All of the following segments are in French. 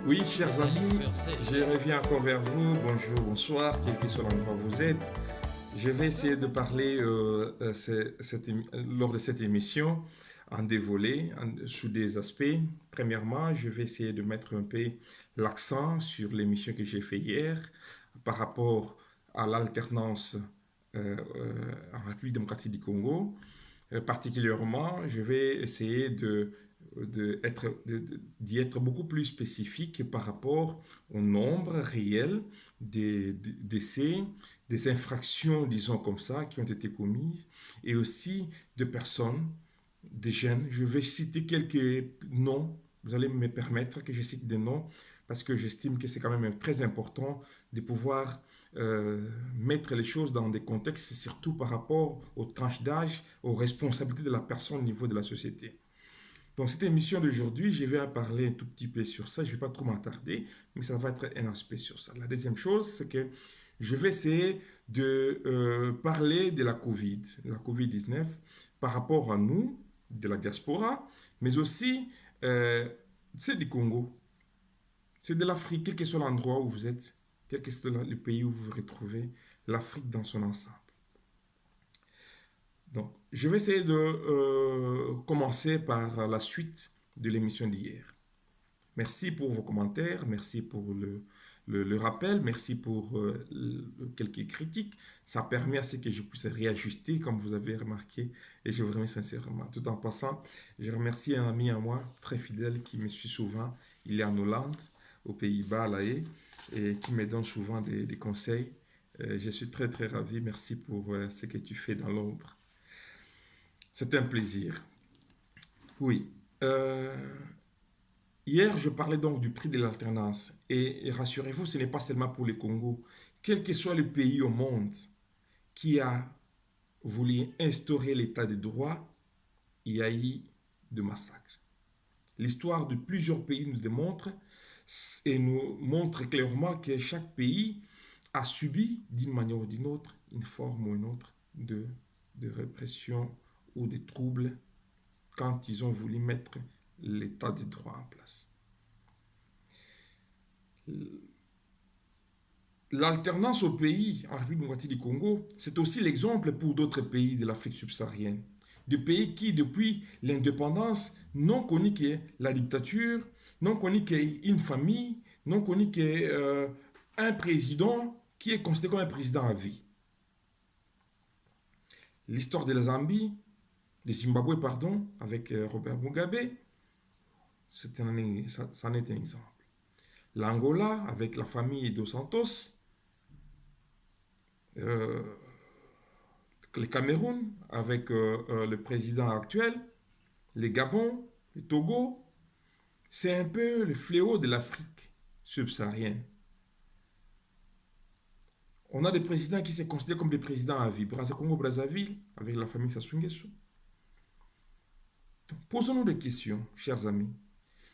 Oui, chers amis, je reviens encore vers vous. Bonjour, bonsoir, quel que soit l'endroit où vous êtes. Je vais essayer de parler lors de cette émission en deux volets, sous des aspects. Premièrement, je vais essayer de mettre un peu l'accent sur l'émission que j'ai fait hier par rapport à l'alternance en République démocratique du Congo. Particulièrement, je vais essayer d'y être beaucoup plus spécifique par rapport au nombre réel des décès, des infractions, disons comme ça, qui ont été commises, et aussi de personnes, des jeunes. Je vais citer quelques noms. Vous allez me permettre que je cite des noms parce que j'estime que c'est quand même très important de pouvoir mettre les choses dans des contextes, surtout par rapport aux tranches d'âge, aux responsabilités de la personne au niveau de la société. Dans cette émission d'aujourd'hui, je vais parler un tout petit peu sur ça. Je ne vais pas trop m'attarder, mais ça va être un aspect sur ça. La deuxième chose, c'est que je vais essayer de parler de la COVID-19, par rapport à nous, de la diaspora, mais aussi, c'est du Congo, c'est de l'Afrique, quel que soit l'endroit où vous êtes, quel que soit le pays où vous vous retrouvez, l'Afrique dans son ensemble. Donc, je vais essayer de commencer par la suite de l'émission d'hier. Merci pour vos commentaires, merci pour le rappel, merci pour quelques critiques. Ça permet à ce que je puisse réajuster, comme vous avez remarqué, et je vous remercie sincèrement. Tout en passant, je remercie un ami à moi, très fidèle, qui me suit souvent. Il est en Hollande, aux Pays-Bas, à La Haye, et qui me donne souvent des conseils. Je suis très, très ravi. Merci pour ce que tu fais dans l'ombre. C'est un plaisir. Oui. Hier, je parlais donc du prix de l'alternance. Et rassurez-vous, ce n'est pas seulement pour le Congo. Quel que soit le pays au monde qui a voulu instaurer l'état de droit, il y a eu de massacres. L'histoire de plusieurs pays nous démontre et nous montre clairement que chaque pays a subi d'une manière ou d'une autre, une forme ou une autre de répression ou de troubles quand ils ont voulu mettre l'état de droit en place. L'alternance au pays, en République démocratique du Congo, c'est aussi l'exemple pour d'autres pays de l'Afrique subsaharienne. Des pays qui, depuis l'indépendance, n'ont connu que la dictature, n'ont connu qu'une famille, n'ont connu qu'un président qui est considéré comme un président à vie. L'histoire de la Zambie, de Zimbabwe, pardon, avec Robert Mugabe, ça en est un exemple. L'Angola, avec la famille dos Santos, le Cameroun, avec le président actuel, le Gabon, le Togo, c'est un peu le fléau de l'Afrique subsaharienne. On a des présidents qui se considèrent comme des présidents à vie. Congo-Brazzaville, avec la famille Sassou Nguesso. Posons-nous des questions, chers amis.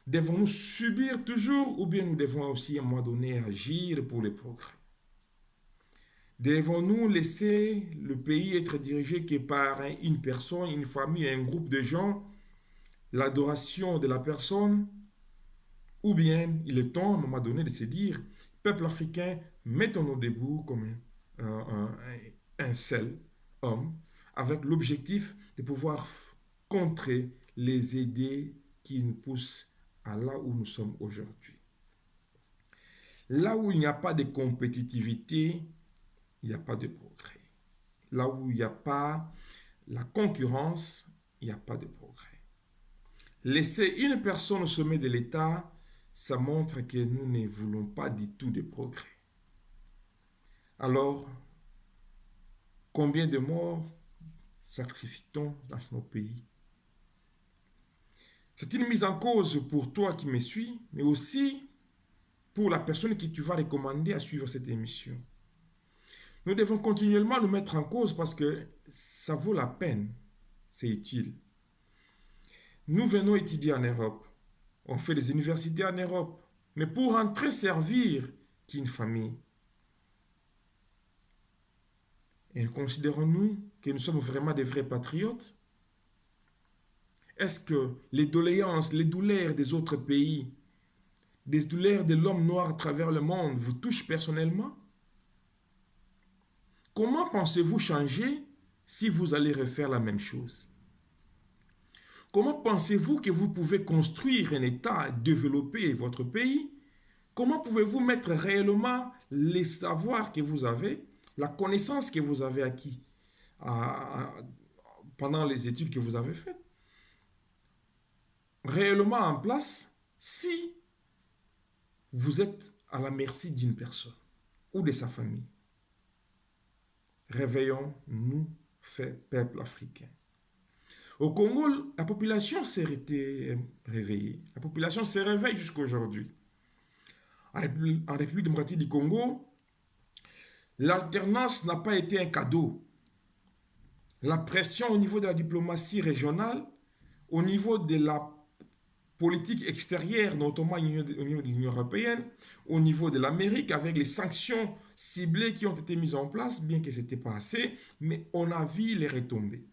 Devons-nous subir toujours ou bien nous devons aussi à un moment donné agir pour le progrès? Devons-nous laisser le pays être dirigé que par une personne, une famille, un groupe de gens, l'adoration de la personne? Ou bien il est temps à un moment donné de se dire, peuple africain, mettons-nous debout comme un seul homme, avec l'objectif de pouvoir contrer les idées qui nous poussent à là où nous sommes aujourd'hui. Là où il n'y a pas de compétitivité, il n'y a pas de progrès. Là où il n'y a pas la concurrence, il n'y a pas de progrès. Laisser une personne au sommet de l'État, ça montre que nous ne voulons pas du tout de progrès. Alors, combien de morts sacrifie-t-on dans nos pays? C'est une mise en cause pour toi qui me suis, mais aussi pour la personne que tu vas recommander à suivre cette émission. Nous devons continuellement nous mettre en cause parce que ça vaut la peine, c'est utile. Nous venons étudier en Europe, on fait des universités en Europe, mais pour rentrer servir qu'une famille. Et considérons-nous que nous sommes vraiment des vrais patriotes? Est-ce que les doléances, les douleurs des autres pays des douleurs de l'homme noir à travers le monde vous touchent personnellement? Comment pensez-vous changer si vous allez refaire la même chose? Comment pensez-vous que vous pouvez construire un État, développer votre pays? Comment pouvez-vous mettre réellement les savoirs que vous avez, la connaissance que vous avez acquis pendant les études que vous avez faites, réellement en place si vous êtes à la merci d'une personne ou de sa famille? Réveillons-nous, fait peuple africain. Au Congo, la population s'est réveillée. La population se réveille jusqu'à aujourd'hui. En République démocratique du Congo, l'alternance n'a pas été un cadeau. La pression au niveau de la diplomatie régionale, au niveau de la politique extérieure, notamment au niveau de l'Union européenne, au niveau de l'Amérique, avec les sanctions ciblées qui ont été mises en place, bien que ce n'était pas assez, mais on a vu les retombées.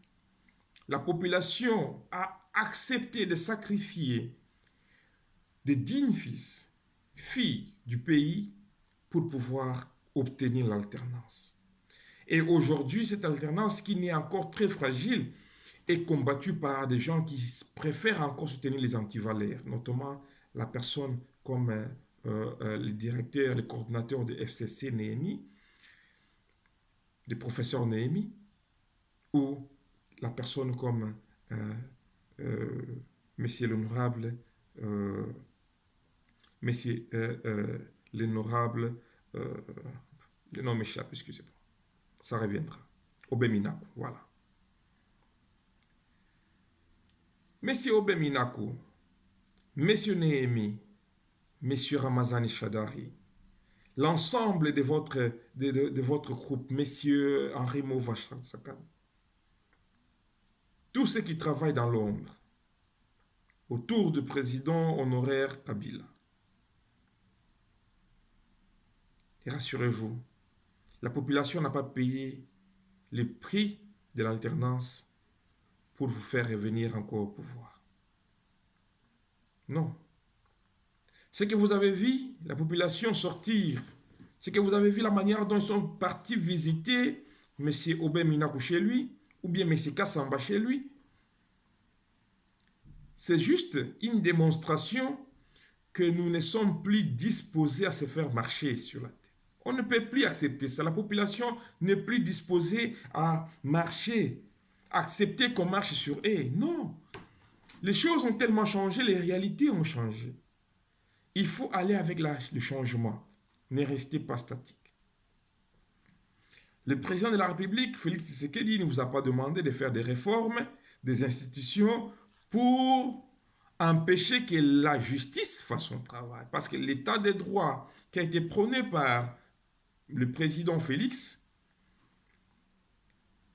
La population a accepté de sacrifier des dignes fils, filles du pays pour pouvoir obtenir l'alternance. Et aujourd'hui, cette alternance qui n'est encore très fragile est combattue par des gens qui préfèrent encore soutenir les antivaleurs, notamment la personne comme le directeur, le coordinateur de FCC, Néhémie, le professeur Néhémie, ou la personne comme Monsieur l'honorable, Monsieur l'honorable, le nom m'échappe, excusez-moi, ça reviendra. Obeminaku, voilà. Monsieur Obeminaku, Monsieur Néhémie, Monsieur Ramazani Shadari, l'ensemble de votre groupe, Monsieur Henri Mouvachasakan, tous ceux qui travaillent dans l'ombre, autour du président honoraire Kabila. Et rassurez-vous, la population n'a pas payé le prix de l'alternance pour vous faire revenir encore au pouvoir. Non. Ce que vous avez vu, la population sortir, ce que vous avez vu, la manière dont ils sont partis visiter M. Aubin Minakou chez lui, ou bien M. Kassamba chez lui, c'est juste une démonstration que nous ne sommes plus disposés à se faire marcher sur la tête. On ne peut plus accepter ça. La population n'est plus disposée à marcher, à accepter qu'on marche sur eux. Non. Les choses ont tellement changé, les réalités ont changé. Il faut aller avec le changement. Ne restez pas statique. Le président de la République, Félix Tshisekedi, ne vous a pas demandé de faire des réformes des institutions pour empêcher que la justice fasse son travail. Parce que l'état de droit qui a été prôné par le président Félix,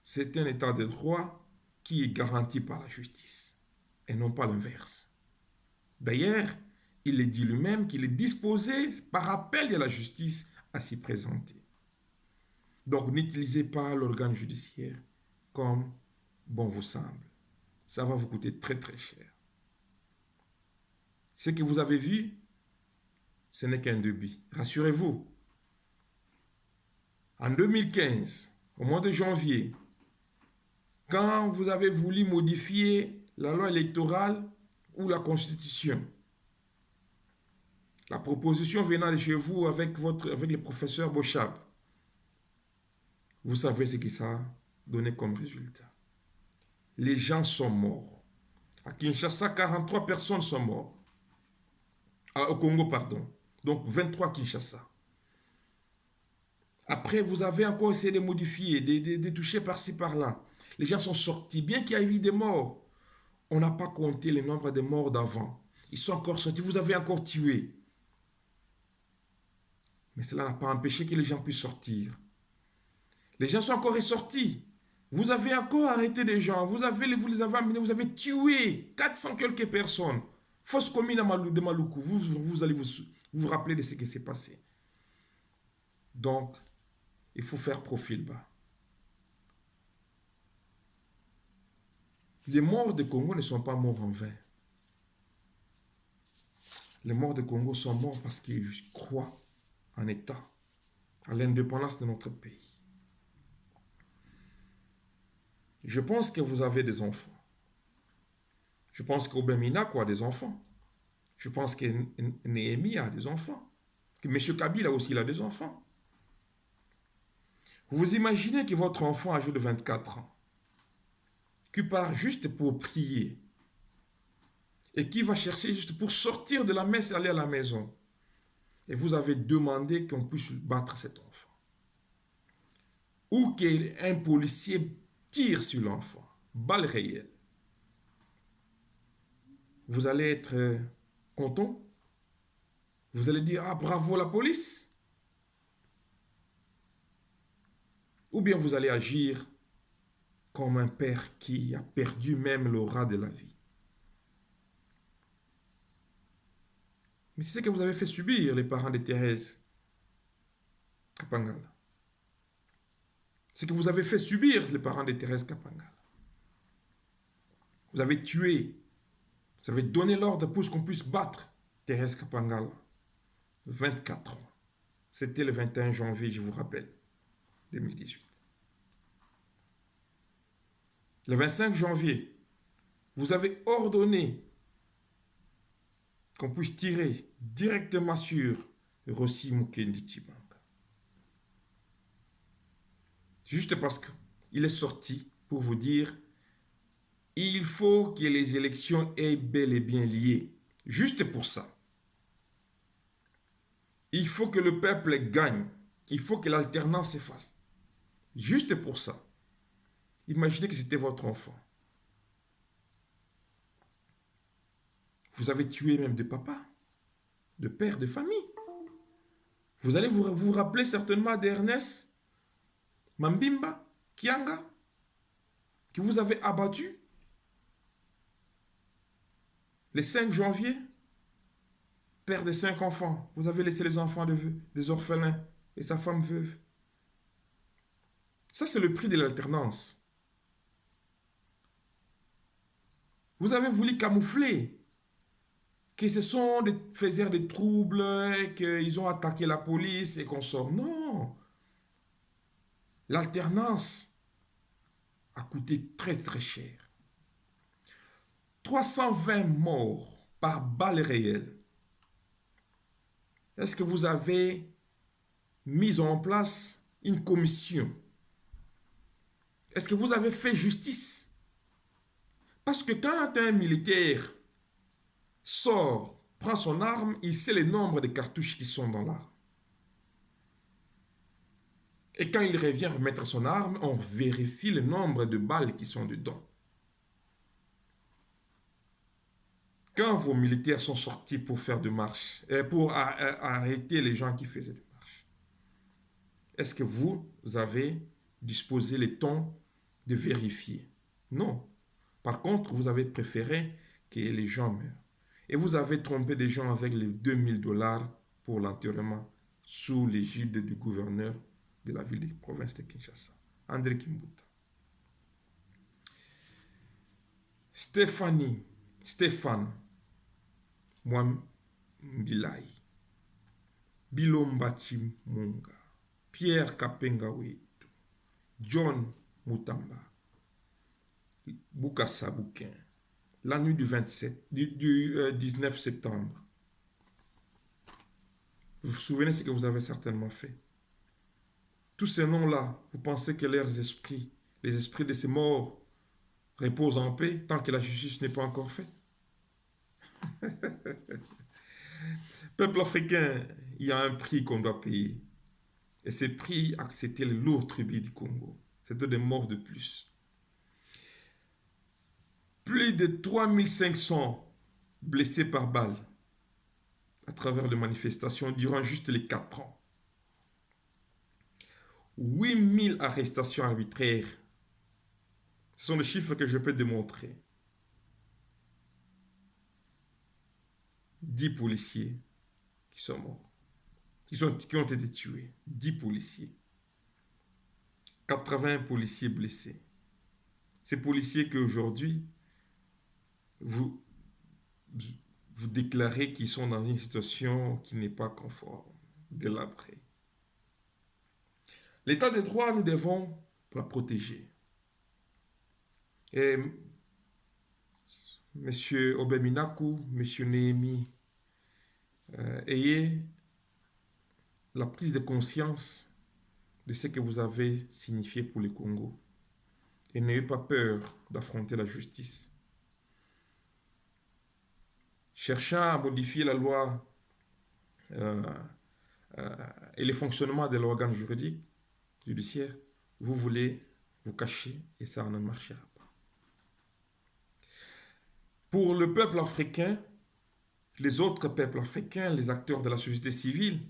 c'est un état de droit qui est garanti par la justice et non pas l'inverse. D'ailleurs, il est dit lui-même qu'il est disposé, par appel de la justice, à s'y présenter. Donc, n'utilisez pas l'organe judiciaire comme bon vous semble. Ça va vous coûter très très cher. Ce que vous avez vu, ce n'est qu'un début. Rassurez-vous. En 2015, au mois de janvier, quand vous avez voulu modifier la loi électorale ou la Constitution, la proposition venant de chez vous avec le professeur Bochab, vous savez ce que ça a donné comme résultat. Les gens sont morts. À Kinshasa, 43 personnes sont mortes. Au Congo, pardon. Donc 23 Kinshasa. Après, vous avez encore essayé de modifier, de toucher par-ci, par-là. Les gens sont sortis. Bien qu'il y ait eu des morts, on n'a pas compté le nombre de morts d'avant. Ils sont encore sortis. Vous avez encore tué. Mais cela n'a pas empêché que les gens puissent sortir. Les gens sont encore ressortis. Vous avez encore arrêté des gens. Vous les avez amenés. Vous avez tué 400 quelques personnes. Fausse commune de Maluku. Vous allez vous rappeler de ce qui s'est passé. Donc, il faut faire profil bas. Les morts de Congo ne sont pas morts en vain. Les morts de Congo sont morts parce qu'ils croient en État, à l'indépendance de notre pays. Je pense que vous avez des enfants. Je pense qu'Aubin Minaku a des enfants. Je pense que Néhémie a des enfants. Que M. Kabila aussi il a des enfants. Vous imaginez que votre enfant âgé de 24 ans, qui part juste pour prier, et qui va chercher juste pour sortir de la messe et aller à la maison, et vous avez demandé qu'on puisse battre cet enfant. Ou qu'un policier tire sur l'enfant, balle réelle. Vous allez être content? Vous allez dire, ah bravo la police? Ou bien vous allez agir comme un père qui a perdu même l'aura de la vie. Mais c'est ce que vous avez fait subir, les parents de Thérèse Kapangala. C'est ce que vous avez fait subir, les parents de Thérèse Kapangala. Vous avez tué, vous avez donné l'ordre pour qu'on puisse battre Thérèse Kapangala. 24 ans. C'était le 21 janvier, je vous rappelle, 2018. Le 25 janvier, vous avez ordonné qu'on puisse tirer directement sur Rossi Mukendi Tshibanga. Juste parce qu'il est sorti pour vous dire il faut que les élections aient bel et bien lié. Juste pour ça. Il faut que le peuple gagne. Il faut que l'alternance se fasse. Juste pour ça. Imaginez que c'était votre enfant. Vous avez tué même de papa, de père, de famille. Vous allez vous rappeler certainement d'Ernest Mambimba, Kianga, que vous avez abattu le 5 janvier, père de 5 enfants. Vous avez laissé les enfants des orphelins et sa femme veuve. Ça, c'est le prix de l'alternance. Vous avez voulu camoufler que ce sont des faiseurs de troubles, qu'ils ont attaqué la police et qu'on sort. Non. L'alternance a coûté très très cher. 320 morts par balle réelle. Est-ce que vous avez mis en place une commission? Est-ce que vous avez fait justice? Parce que quand un militaire sort, prend son arme, il sait le nombre de cartouches qui sont dans l'arme. Et quand il revient remettre son arme, on vérifie le nombre de balles qui sont dedans. Quand vos militaires sont sortis pour faire de marche, pour arrêter les gens qui faisaient de marche, est-ce que vous avez disposé le temps de vérifier? Non. Par contre, vous avez préféré que les gens meurent. Et vous avez trompé des gens avec les $2000 pour l'enterrement sous l'égide du gouverneur de la ville de province de Kinshasa, André Kimbuta. Stéphane Mwambilai, Bilomba Chimunga, Pierre Kapenga Wetu, John Mutamba, Bukasa Bouquin, la nuit du 19 septembre. Vous vous souvenez ce que vous avez certainement fait. Tous ces noms-là, vous pensez que leurs esprits, les esprits de ces morts, reposent en paix tant que la justice n'est pas encore faite? Peuple africain, il y a un prix qu'on doit payer. Et ce prix, c'était le lourd tribut du Congo. C'était des morts de plus. Plus de 3500 blessés par balle à travers les manifestations durant juste les 4 ans. 8000 arrestations arbitraires. Ce sont les chiffres que je peux démontrer. 10 policiers qui sont morts, qui ont été tués. 10 policiers. 80 policiers blessés. Ces policiers qu'aujourd'hui, vous déclarez qu'ils sont dans une situation qui n'est pas conforme, délabrée. L'état de droit, nous devons la protéger. Et Monsieur Obeminaku, Monsieur Néhémie, ayez la prise de conscience de ce que vous avez signifié pour le Congo. Et n'ayez pas peur d'affronter la justice. Cherchant à modifier la loi euh, et le fonctionnement de l'organe juridique, judiciaire, vous voulez vous cacher et ça ne marchera pas. Pour le peuple africain, les autres peuples africains, les acteurs de la société civile,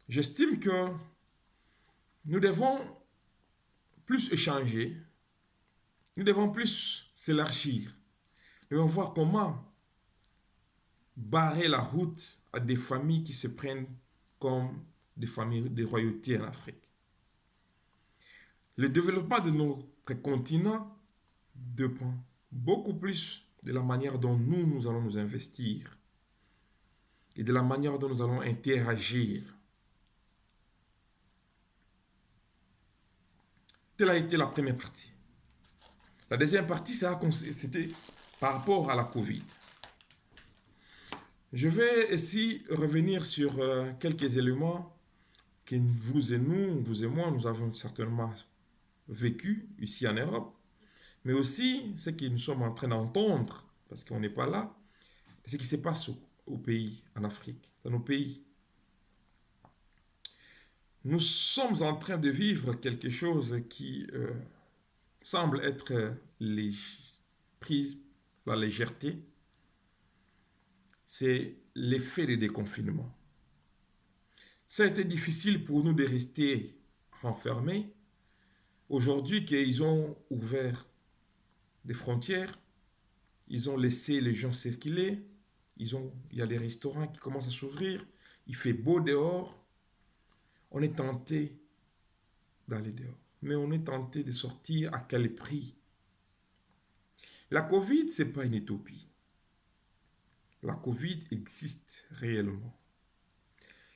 j'estime que nous devons plus échanger, nous devons plus s'élargir, nous devons voir comment barrer la route à des familles qui se prennent comme des familles de royauté en Afrique. Le développement de notre continent dépend beaucoup plus de la manière dont nous allons nous investir et de la manière dont nous allons interagir. Telle a été la première partie. La deuxième partie, c'était par rapport à la Covid. Je vais ici revenir sur quelques éléments que vous et moi, nous avons certainement vécu ici en Europe, mais aussi ce que nous sommes en train d'entendre, parce qu'on n'est pas là, ce qui se passe au pays, en Afrique, dans nos pays. Nous sommes en train de vivre quelque chose qui semble être pris la légèreté. C'est l'effet des déconfinements. Ça a été difficile pour nous de rester renfermés. Aujourd'hui qu'ils ont ouvert des frontières, ils ont laissé les gens circuler, il y a des restaurants qui commencent à s'ouvrir, il fait beau dehors, on est tenté d'aller dehors, mais on est tenté de sortir à quel prix? La Covid, ce n'est pas une utopie. La Covid existe réellement.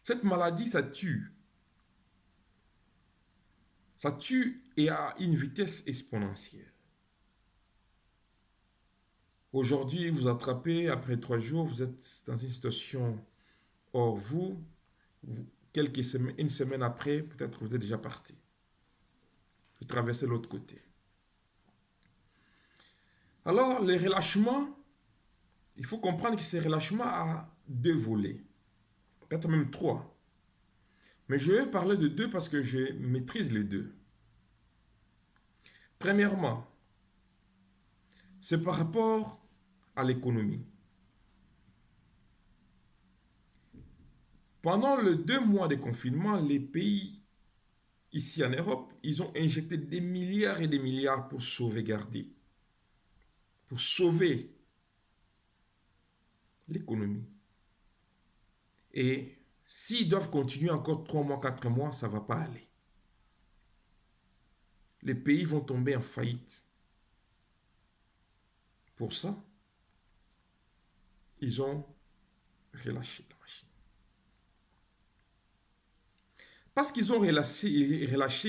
Cette maladie, ça tue. Ça tue et à une vitesse exponentielle. Aujourd'hui, vous attrapez, après 3 jours, vous êtes dans une situation hors une semaine après, peut-être vous êtes déjà parti. Vous traversez l'autre côté. Alors, les relâchements, il faut comprendre que ces relâchements a 2 volets, peut-être même 3. Mais je vais parler de 2 parce que je maîtrise les 2. Premièrement, c'est par rapport à l'économie. Pendant les 2 mois de confinement, les pays ici en Europe, ils ont injecté des milliards et des milliards pour sauvegarder, pour sauver l'économie. Et s'ils doivent continuer encore 3 mois, 4 mois, ça ne va pas aller. Les pays vont tomber en faillite. Pour ça, ils ont relâché la machine. Parce qu'ils ont relâché,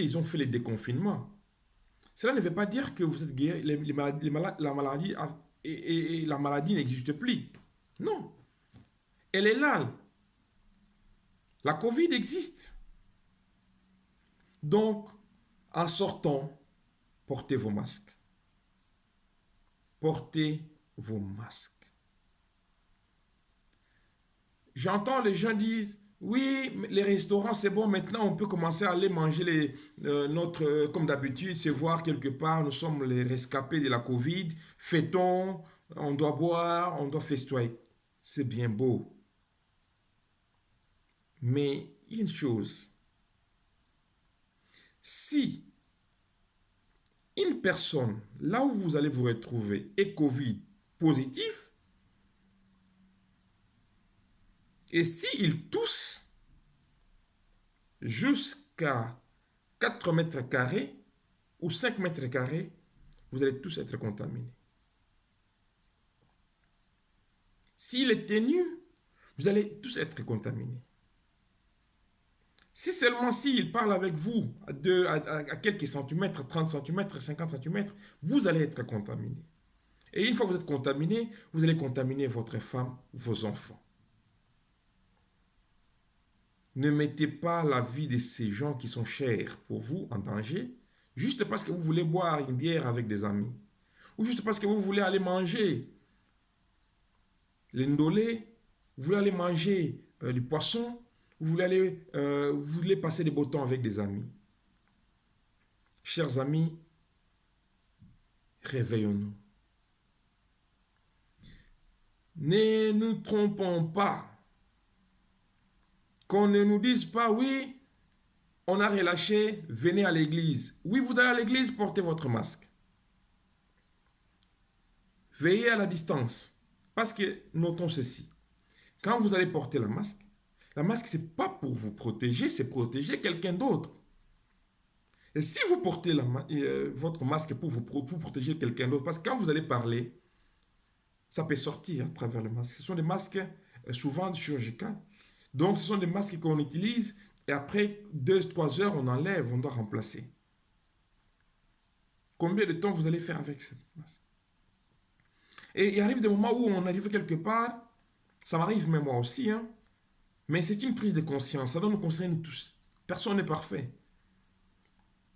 ils ont fait les déconfinements. Cela ne veut pas dire que vous êtes guéri, la maladie n'existe plus. Non. Elle est là. La Covid existe. Donc, en sortant, portez vos masques. Portez vos masques. J'entends les gens dire, oui, les restaurants, c'est bon, maintenant on peut commencer à aller manger comme d'habitude, se voir quelque part, nous sommes les rescapés de la Covid, fêtons, on doit boire, on doit festoyer. C'est bien beau. Mais une chose, si une personne, là où vous allez vous retrouver, est Covid positif, et s'il tousse jusqu'à 4 mètres carrés ou 5 mètres carrés, vous allez tous être contaminés. S'il est ténu, vous allez tous être contaminés. Si seulement s'il parle avec vous à quelques centimètres, 30 centimètres, 50 centimètres, vous allez être contaminé. Et une fois que vous êtes contaminé, vous allez contaminer votre femme, vos enfants. Ne mettez pas la vie de ces gens qui sont chers pour vous en danger, juste parce que vous voulez boire une bière avec des amis, ou juste parce que vous voulez aller manger les ndolés, vous voulez aller manger les poissons, vous voulez passer des beaux temps avec des amis. Chers amis, réveillons-nous. Ne nous trompons pas. Qu'on ne nous dise pas, oui, on a relâché, venez à l'église. Oui, vous allez à l'église, portez votre masque. Veillez à la distance. Parce que, notons ceci, quand vous allez porter le masque, ce n'est pas pour vous protéger, c'est protéger quelqu'un d'autre. Et si vous portez votre masque pour vous protéger quelqu'un d'autre, parce que quand vous allez parler, ça peut sortir à travers le masque. Ce sont des masques souvent chirurgicaux. Donc, ce sont des masques qu'on utilise et après 2-3 heures, on enlève, on doit remplacer. Combien de temps vous allez faire avec ce masque? Et il arrive des moments où on arrive quelque part, ça m'arrive même moi aussi, hein, mais c'est une prise de conscience, ça doit nous concerner tous. Personne n'est parfait.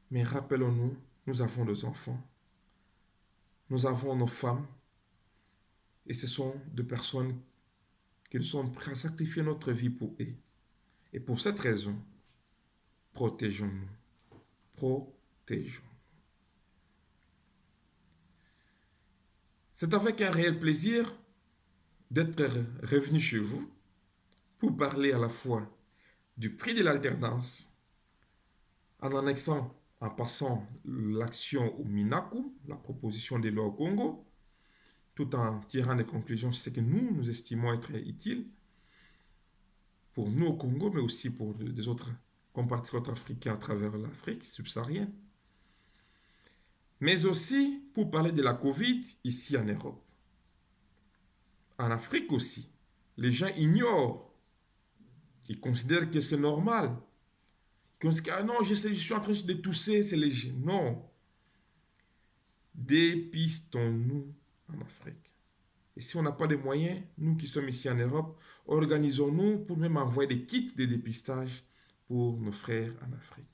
Mais rappelons-nous, nous avons des enfants, nous avons nos femmes, et ce sont des personnes qui nous sont prêtes à sacrifier notre vie pour eux. Et pour cette raison, protégeons-nous. Protégeons-nous. C'est avec un réel plaisir d'être revenu chez vous pour parler à la fois du prix de l'alternance, en annexant, en passant l'action au Minaku, la proposition de loi au Congo, tout en tirant des conclusions sur ce que nous estimons être utile pour nous au Congo, mais aussi pour des autres compatriotes africains à travers l'Afrique subsaharienne. Mais aussi pour parler de la Covid ici en Europe. En Afrique aussi, les gens ignorent. Ils considèrent que c'est normal. Ils considèrent que non, je suis en train de tousser, c'est léger. Non. Dépistons-nous en Afrique. Et si on n'a pas de moyens, nous qui sommes ici en Europe, organisons-nous pour même envoyer des kits de dépistage pour nos frères en Afrique.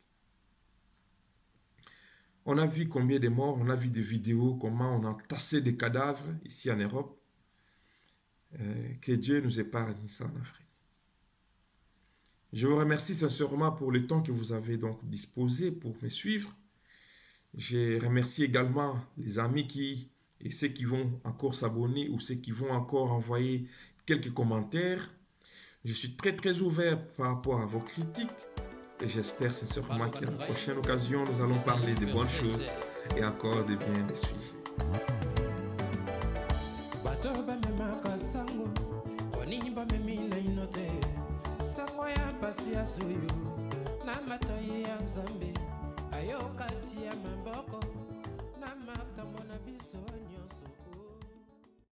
On a vu combien de morts, on a vu des vidéos, comment on a tassé des cadavres ici en Europe. Que Dieu nous épargne ça en Afrique. Je vous remercie sincèrement pour le temps que vous avez donc disposé pour me suivre. Je remercie également les amis et ceux qui vont encore s'abonner ou ceux qui vont encore envoyer quelques commentaires. Je suis très ouvert par rapport à vos critiques et j'espère sincèrement qu'à la prochaine occasion, nous allons parler de bonnes choses et encore de bien des sujets. Sango ya pasi ya suyu na matoi ya nzambe ayo kati ya maboko